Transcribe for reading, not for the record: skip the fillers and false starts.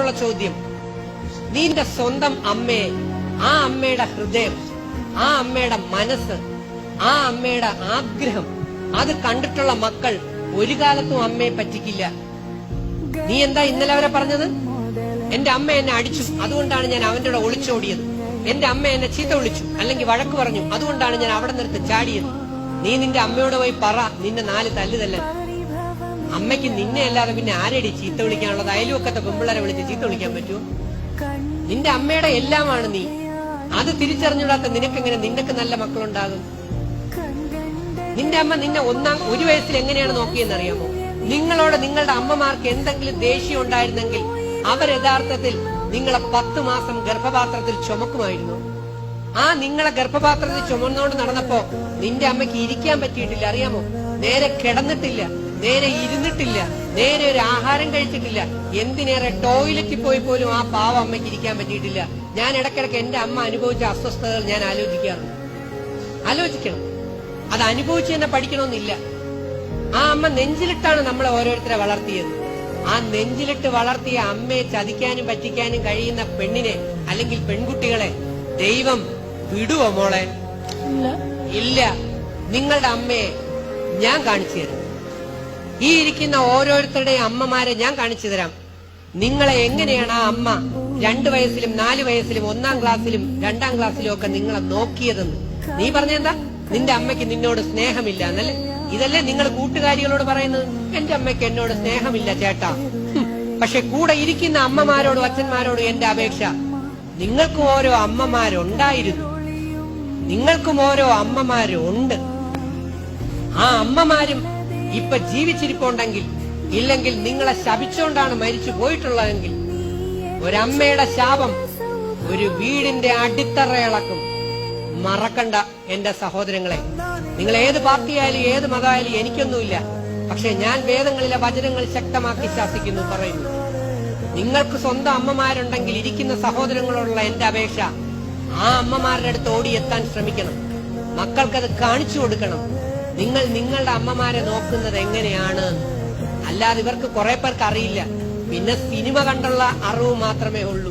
എന്നോടുള്ള ചോദ്യം, നിന്റെ സ്വന്തം അമ്മയെ, ആ അമ്മയുടെ ഹൃദയം, ആ അമ്മയുടെ മനസ്സ്, ആ അമ്മയുടെ ആഗ്രഹം അത് കണ്ടിട്ടുള്ള മക്കൾ ഒരു കാലത്തും അമ്മയെ പറ്റിക്കില്ല. നീ എന്താ ഇന്നലെ അവരെ പറഞ്ഞത്? എന്റെ അമ്മ എന്നെ അടിച്ചു, അതുകൊണ്ടാണ് ഞാൻ അവന്റെ കൂടെ ഒളിച്ചോടിയത്. എന്റെ അമ്മ എന്നെ ചീത്ത വിളിച്ചു അല്ലെങ്കിൽ വഴക്ക് പറഞ്ഞു, അതുകൊണ്ടാണ് ഞാൻ അവിടെ നിർത്തി ചാടിയത്. നീ നിന്റെ അമ്മയോട് പോയി പറ നിന്നെ 4 തല്ലുതല്ല. അമ്മയ്ക്ക് നിന്നെ അല്ലാതെ പിന്നെ ആരെടി ചീത്ത വിളിക്കാനുള്ളത്? അയൽവക്കത്തെ പെമ്പിള്ളേരെ വിളിച്ച് ചീത്ത വിളിക്കാൻ പറ്റുമോ? നിന്റെ അമ്മയുടെ എല്ലാമാണ് നീ. അത് തിരിച്ചറിഞ്ഞൂടാത്ത നിനക്കെങ്ങനെ നിനക്ക് നല്ല മക്കളുണ്ടാകും? നിന്റെ അമ്മ നിന്നെ 1 വയസ്സിൽ എങ്ങനെയാണ് നോക്കിയെന്നറിയാമോ? നിങ്ങളോട് നിങ്ങളുടെ അമ്മമാർക്ക് എന്തെങ്കിലും ദേഷ്യം ഉണ്ടായിരുന്നെങ്കിൽ അവർ യഥാർത്ഥത്തിൽ നിങ്ങളെ 10 മാസം ഗർഭപാത്രത്തിൽ ചുമക്കുമായിരുന്നു. ആ നിങ്ങളെ ഗർഭപാത്രത്തിൽ ചുമന്നുകൊണ്ട് നടന്നപ്പോ നിന്റെ അമ്മയ്ക്ക് ഇരിക്കാൻ പറ്റിയിട്ടില്ല, അറിയാമോ? നേരെ കിടന്നിട്ടില്ല, നേരെ ഇരുന്നിട്ടില്ല, നേരെ ഒരു ആഹാരം കഴിച്ചിട്ടില്ല. എന്തിനേറെ ടോയ്ലറ്റിൽ പോയി പോലും ആ പാവ അമ്മയ്ക്ക് ഇരിക്കാൻ പറ്റിയിട്ടില്ല. ഞാൻ ഇടയ്ക്കിടയ്ക്ക് എന്റെ അമ്മ അനുഭവിച്ച അസ്വസ്ഥതകൾ ഞാൻ ആലോചിക്കണം. അത് അനുഭവിച്ച് തന്നെ പഠിക്കണമെന്നില്ല. ആ അമ്മ നെഞ്ചിലിട്ടാണ് നമ്മളെ ഓരോരുത്തരെ വളർത്തിയത്. ആ നെഞ്ചിലിട്ട് വളർത്തിയ അമ്മയെ ചതിക്കാനും പറ്റിക്കാനും കഴിയുന്ന പെണ്ണിനെ അല്ലെങ്കിൽ പെൺകുട്ടികളെ ദൈവം വിടുവോ മോളെ? ഇല്ല. നിങ്ങളുടെ അമ്മയെ ഞാൻ കാണിച്ചു തരാം. ഈ ഇരിക്കുന്ന ഓരോരുത്തരുടെയും അമ്മമാരെ ഞാൻ കാണിച്ചു തരാം. നിങ്ങളെ എങ്ങനെയാണ് ആ അമ്മ 2 വയസ്സിലും 4 വയസ്സിലും 1-ാം ക്ലാസ്സിലും 2-ാം ക്ലാസ്സിലും ഒക്കെ നിങ്ങളെ നോക്കിയതെന്ന്. നീ പറഞ്ഞെന്താ? നിന്റെ അമ്മയ്ക്ക് നിന്നോട് സ്നേഹമില്ല എന്നല്ലേ? ഇതല്ലേ നിങ്ങൾ കൂട്ടുകാരികളോട് പറയുന്നത്? എന്റെ അമ്മയ്ക്ക് എന്നോട് സ്നേഹമില്ല ചേട്ടാ. പക്ഷെ കൂടെ ഇരിക്കുന്ന അമ്മമാരോടും അച്ഛന്മാരോടും എന്റെ അപേക്ഷ, നിങ്ങൾക്കും ഓരോ അമ്മമാരുണ്ടായിരുന്നു, നിങ്ങൾക്കും ഓരോ അമ്മമാരുണ്ട്. ആ അമ്മമാരും ഇപ്പൊ ജീവിച്ചിരിപ്പുണ്ടെങ്കിൽ, ഇല്ലെങ്കിൽ നിങ്ങളെ ശപിച്ചുകൊണ്ടാണ് മരിച്ചു പോയിട്ടുള്ളതെങ്കിൽ, ഒരമ്മയുടെ ശാപം ഒരു വീടിന്റെ അടിത്തറ ഇളക്കും. മറക്കണ്ട എന്റെ സഹോദരങ്ങളെ. നിങ്ങൾ ഏത് പാർട്ടിയായാലും ഏത് മതമായാലും എനിക്കൊന്നുമില്ല. പക്ഷെ ഞാൻ വേദങ്ങളിലെ വചനങ്ങൾ ശക്തമാക്കി ശാസിക്കുന്നു, പറയുന്നു. നിങ്ങൾക്ക് സ്വന്തം അമ്മമാരുണ്ടെങ്കിൽ ഇരിക്കുന്ന സഹോദരങ്ങളോടുള്ള എന്റെ അപേക്ഷ, ആ അമ്മമാരുടെ അടുത്ത് ഓടിയെത്താൻ ശ്രമിക്കണം. മക്കൾക്കത് കാണിച്ചു കൊടുക്കണം. നിങ്ങൾ നിങ്ങളുടെ അമ്മമാരെ നോക്കുന്നത് എങ്ങനെയാണ്. അല്ലാതെ ഇവർക്ക് കുറെ പേർക്ക് അറിയില്ല. പിന്നെ സിനിമ കണ്ടുള്ള അറിവ് മാത്രമേ ഉള്ളൂ.